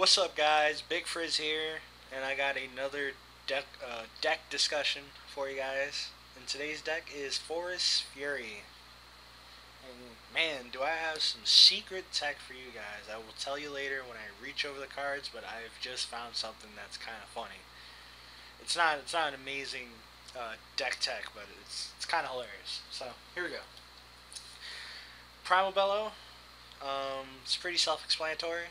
What's up, guys? Big Frizz here, and I got another deck discussion for you guys. And today's deck is Forest Fury. And man, do I have some secret tech for you guys. I will tell you later when I reach over the cards, but I've just found something that's kind of funny. It's not an amazing deck tech, but it's kind of hilarious. So here we go. Primal Bellow. It's pretty self-explanatory.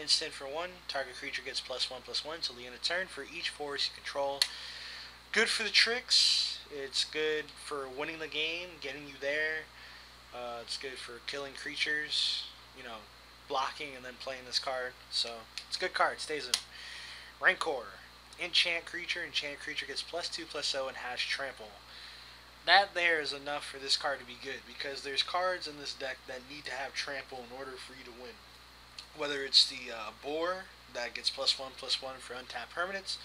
Instant for one. Target creature gets +1/+1 till the end of turn for each force you control. Good for the tricks. It's good for winning the game, getting you there. It's good for killing creatures. You know, blocking and then playing this card. So it's a good card. Stays in. Rancor. Enchant creature. Enchant creature gets +2/+0 and has trample. That there is enough for this card to be good because there's cards in this deck that need to have trample in order for you to win. Whether it's the boar that gets +1/+1 for untapped permanents,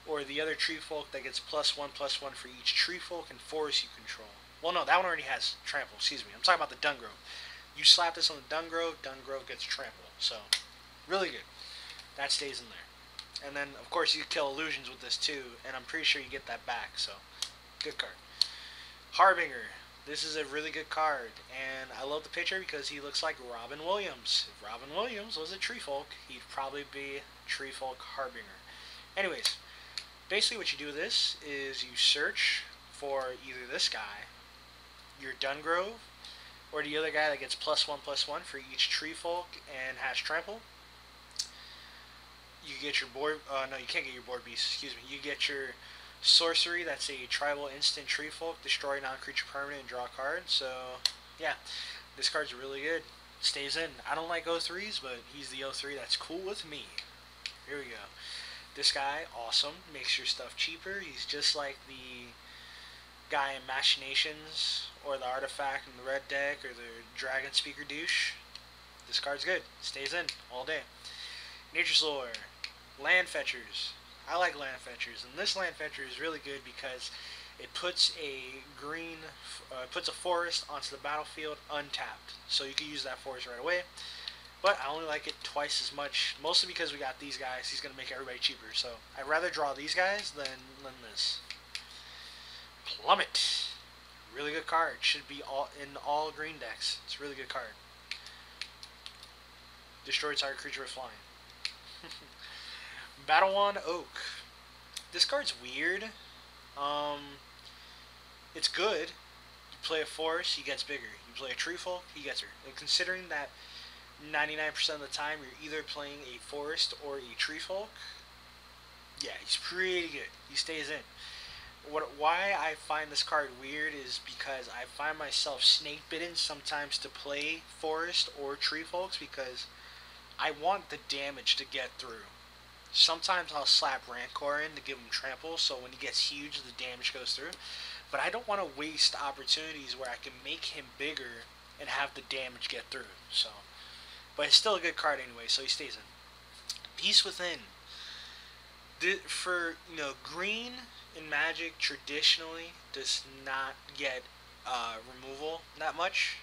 or the other tree folk that gets +1/+1 for each tree folk and forest you control. Well, no, that one already has trample. Excuse me. I'm talking about the Dungrove. You slap this on the Dungrove, Dungrove gets trample. So, really good. That stays in there. And then, of course, you kill illusions with this too, and I'm pretty sure you get that back. So, good card. Harbinger. This is a really good card, and I love the picture because he looks like Robin Williams. If Robin Williams was a tree folk, he'd probably be tree folk Harbinger. Anyways, basically what you do with this is you search for either this guy, your Dungrove, or the other guy that gets +1/+1 for each tree folk and has trample. You get your board. No, you can't get your board beast. Excuse me. You get your sorcery. That's a tribal instant tree folk. Destroy non-creature permanent and draw a card. So, yeah, this card's really good. Stays in. I don't like O3s, but he's the O3. That's cool with me. Here we go. This guy, awesome. Makes your stuff cheaper. He's just like the guy in Machinations, or the Artifact in the red deck, or the Dragon Speaker douche. This card's good. Stays in all day. Nature's Lore. Land Fetchers. I like land fetchers, and this land fetcher is really good because it puts a puts a forest onto the battlefield untapped, so you can use that forest right away. But I only like it twice as much, mostly because we got these guys. He's gonna make everybody cheaper, so I'd rather draw these guys than this. Plummet, really good card. Should be in all green decks. It's a really good card. Destroy target creature with flying. Battlewan Oak. This card's weird. It's good. You play a forest, he gets bigger. You play a tree folk, he gets bigger. And considering that 99% of the time you're either playing a forest or a tree folk, yeah, he's pretty good. He stays in. Why I find this card weird is because I find myself snake bitten sometimes to play forest or tree folks because I want the damage to get through. Sometimes I'll slap Rancor in to give him trample, so when he gets huge, the damage goes through. But I don't want to waste opportunities where I can make him bigger and have the damage get through. So, but it's still a good card anyway, so he stays in. Beast Within. For green in Magic traditionally does not get removal that much.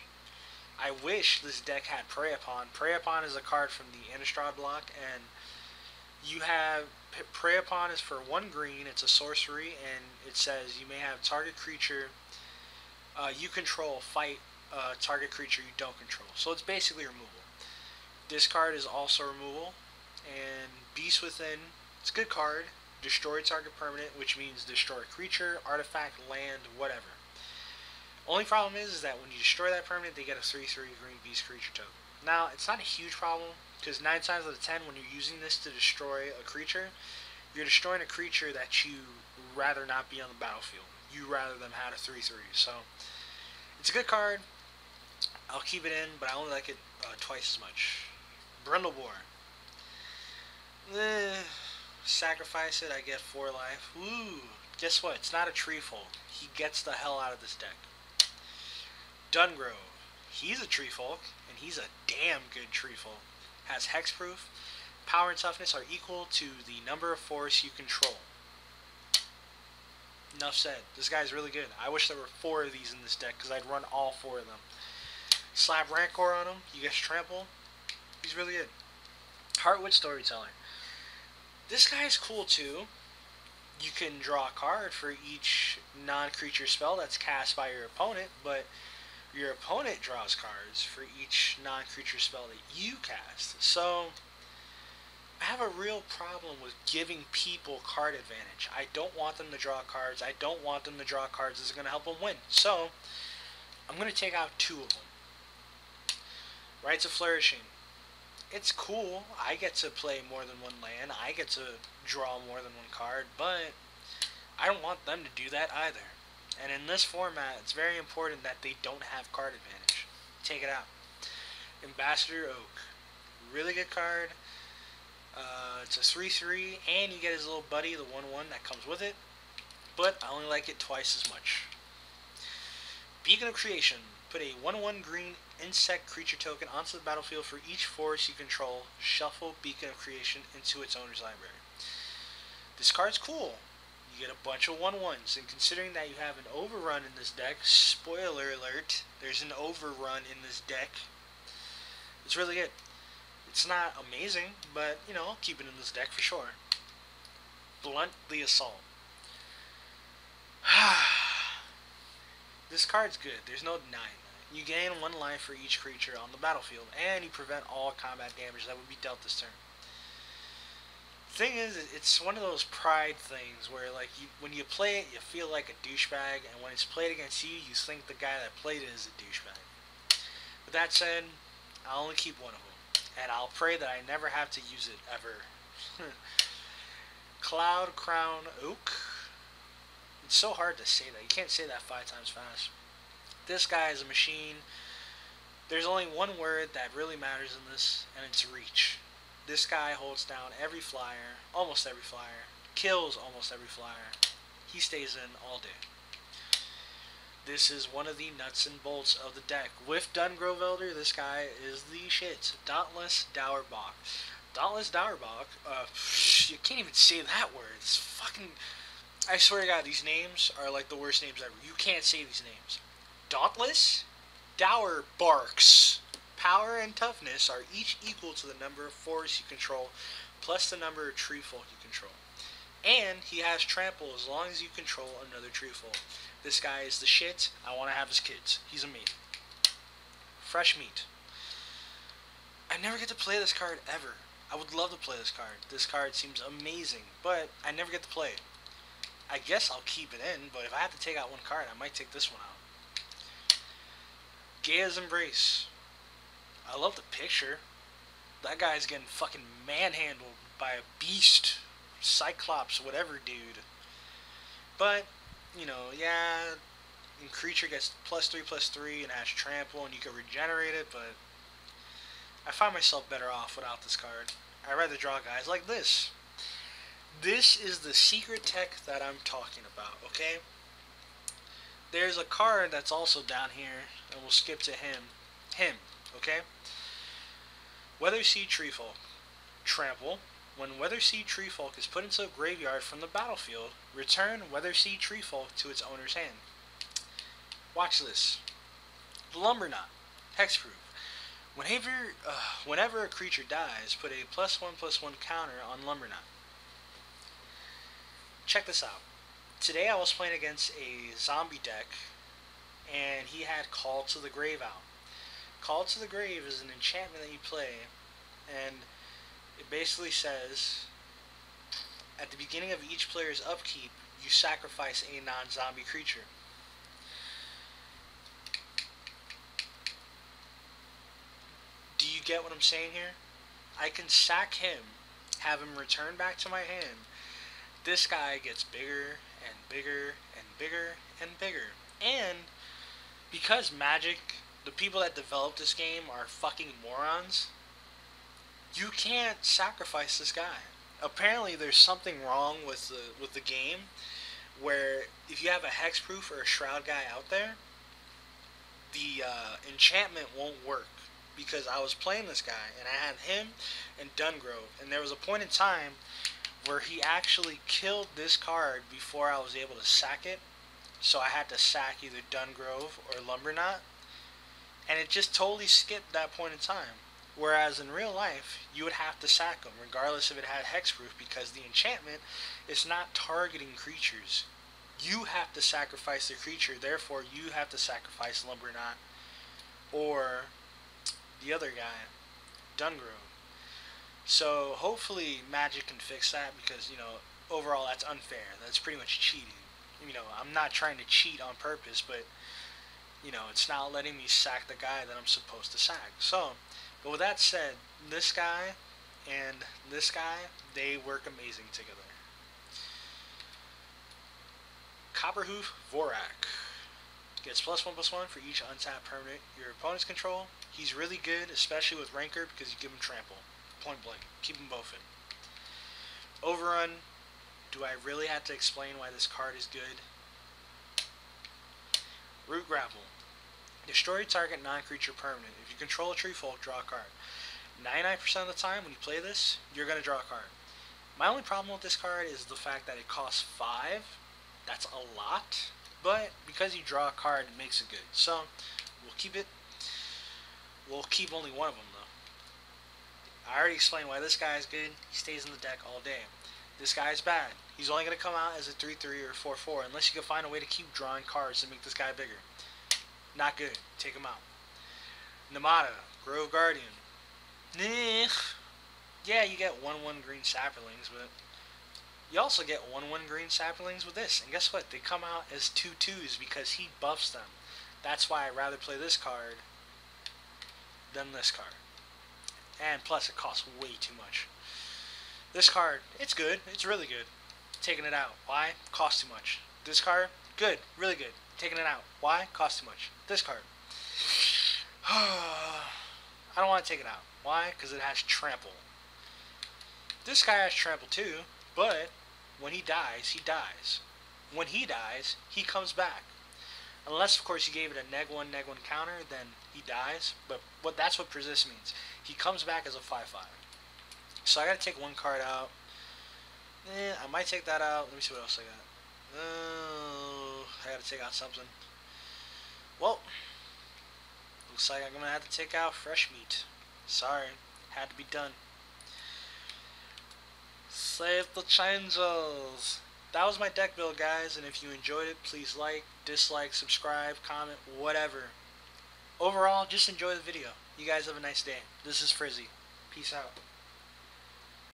I wish this deck had Prey Upon. Prey Upon is a card from the Innistrad block, and you have Prey Upon is for 1 green. It's a sorcery, and it says you may have target creature you control fight target creature you don't control. So it's basically removal. This card is also removal, and Beast Within. It's a good card. Destroy target permanent, which means destroy creature, artifact, land, whatever. Only problem is that when you destroy that permanent, they get a 3/3 green beast creature token. Now, it's not a huge problem, because 9 times out of 10, when you're using this to destroy a creature, you're destroying a creature that you rather not be on the battlefield. You rather them had a 3/3. So, it's a good card. I'll keep it in, but I only like it twice as much. Brindleboar. Sacrifice it, I get 4 life. Ooh, guess what? It's not a tree folk. He gets the hell out of this deck. Dungrove. He's a tree folk, and he's a damn good tree folk. Has hexproof. Power and toughness are equal to the number of forests you control. Enough said. This guy's really good. I wish there were 4 of these in this deck because I'd run all 4 of them. Slap Rancor on him. You get trample. He's really good. Heartwood Storyteller. This guy is cool too. You can draw a card for each non-creature spell that's cast by your opponent, but your opponent draws cards for each non-creature spell that you cast. So I have a real problem with giving people card advantage. I don't want them to draw cards. I don't want them to draw cards that's going to help them win. So I'm going to take out two of them. Rites of Flourishing. It's cool. I get to play more than one land. I get to draw more than one card, but I don't want them to do that either. And in this format, it's very important that they don't have card advantage. Take it out. Ambassador Oak. Really good card. It's a 3/3, and you get his little buddy, the 1/1 that comes with it. But I only like it twice as much. Beacon of Creation. Put a 1/1 green insect creature token onto the battlefield for each forest you control. Shuffle Beacon of Creation into its owner's library. This card's cool. You get a bunch of 1/1s, and considering that you have an overrun in this deck, spoiler alert, there's an overrun in this deck. It's really good. It's not amazing, but, you know, I'll keep it in this deck for sure. Blunt the Assault. This card's good. There's no denying that. You gain 1 life for each creature on the battlefield, and you prevent all combat damage that would be dealt this turn. Thing is, it's one of those pride things where, like, when you play it, you feel like a douchebag, and when it's played against you, you think the guy that played it is a douchebag. With that said, I'll only keep one of them. And I'll pray that I never have to use it ever. Cloud Crown Oak. It's so hard to say that. You can't say that 5 times fast. This guy is a machine. There's only one word that really matters in this, and it's reach. This guy holds down every flyer, almost every flyer, kills almost every flyer. He stays in all day. This is one of the nuts and bolts of the deck. With Dungrove Elder, this guy is the shit. Dauntless Dauerbach. Dauntless Dauerbach, you can't even say that word. It's fucking... I swear to God, these names are like the worst names ever. You can't say these names. Dauntless Dauerbarks. Power and toughness are each equal to the number of forests you control, plus the number of tree folk you control. And he has trample as long as you control another tree folk. This guy is the shit. I want to have his kids. He's a meat. Fresh meat. I never get to play this card ever. I would love to play this card. This card seems amazing, but I never get to play it. I guess I'll keep it in, but if I have to take out one card, I might take this one out. Gaia's Embrace. I love the picture. That guy's getting fucking manhandled by a beast, Cyclops, whatever dude. But, you know, yeah, and creature gets +3/+3 and has trample and you can regenerate it, but I find myself better off without this card. I'd rather draw guys like this. This is the secret tech that I'm talking about, okay? There's a card that's also down here, and we'll skip to him, okay? Weatherseed Treefolk. Trample. When Weatherseed Treefolk is put into a graveyard from the battlefield, return Weatherseed Treefolk to its owner's hand. Watch this. Lumberknot. Hexproof. Whenever a creature dies, put a +1/+1 counter on Lumberknot. Check this out. Today I was playing against a zombie deck, and he had Call to the Grave out. Call to the Grave is an enchantment that you play, and it basically says, at the beginning of each player's upkeep, you sacrifice a non-zombie creature. Do you get what I'm saying here? I can sack him, have him return back to my hand. This guy gets bigger and bigger and bigger and bigger. And because Magic, the people that developed this game are fucking morons, you can't sacrifice this guy. Apparently there's something wrong with the game where if you have a hexproof or a shroud guy out there, the enchantment won't work. Because I was playing this guy and I had him and Dungrove, and there was a point in time where he actually killed this card before I was able to sack it. So I had to sack either Dungrove or Lumberknot, and it just totally skipped that point in time. Whereas in real life, you would have to sack them, regardless if it had hexproof, because the enchantment is not targeting creatures. You have to sacrifice the creature, therefore you have to sacrifice Lumberknot or the other guy, Dungrove. So hopefully Magic can fix that, because overall that's unfair. That's pretty much cheating. I'm not trying to cheat on purpose, but it's not letting me sack the guy that I'm supposed to sack. So, but with that said, this guy and this guy, they work amazing together. Copperhoof Vorak gets +1/+1 for each untapped permanent your opponents control. He's really good, especially with Rancor, because you give him trample. Point blank. Keep them both in. Overrun. Do I really have to explain why this card is good? Root Grapple. Destroy target non-creature permanent. If you control a Treefolk, draw a card. 99% of the time when you play this, you're going to draw a card. My only problem with this card is the fact that it costs 5. That's a lot. But because you draw a card, it makes it good. So, we'll keep it. We'll keep only one of them, though. I already explained why this guy is good. He stays in the deck all day. This guy is bad. He's only going to come out as a 3/3 or 4/4 unless you can find a way to keep drawing cards to make this guy bigger. Not good. Take him out. Namada, Grove Guardian. Yeah, you get 1/1 green saplings, but you also get 1/1 green saplings with this. And guess what? They come out as 2/2s because he buffs them. That's why I'd rather play this card than this card. And plus, it costs way too much. This card, it's good. It's really good. Taking it out. Why? Costs too much. This card, good. Really good. Taking it out. Why? Costs too much. This card. I don't want to take it out. Why? Because it has trample. This guy has trample too, but when he dies, he dies. When he dies, he comes back. Unless, of course, you gave it a -1/-1 counter, then he dies. But that's what persist means. He comes back as a 5/5. So I gotta take one card out. I might take that out. Let me see what else I got. Oh, I gotta take out something. Well, looks like I'm gonna have to take out fresh meat. Sorry, had to be done. Save the changes. That was my deck build, guys, and if you enjoyed it, please like, dislike, subscribe, comment, whatever. Overall, just enjoy the video. You guys have a nice day. This is Frizzy. Peace out.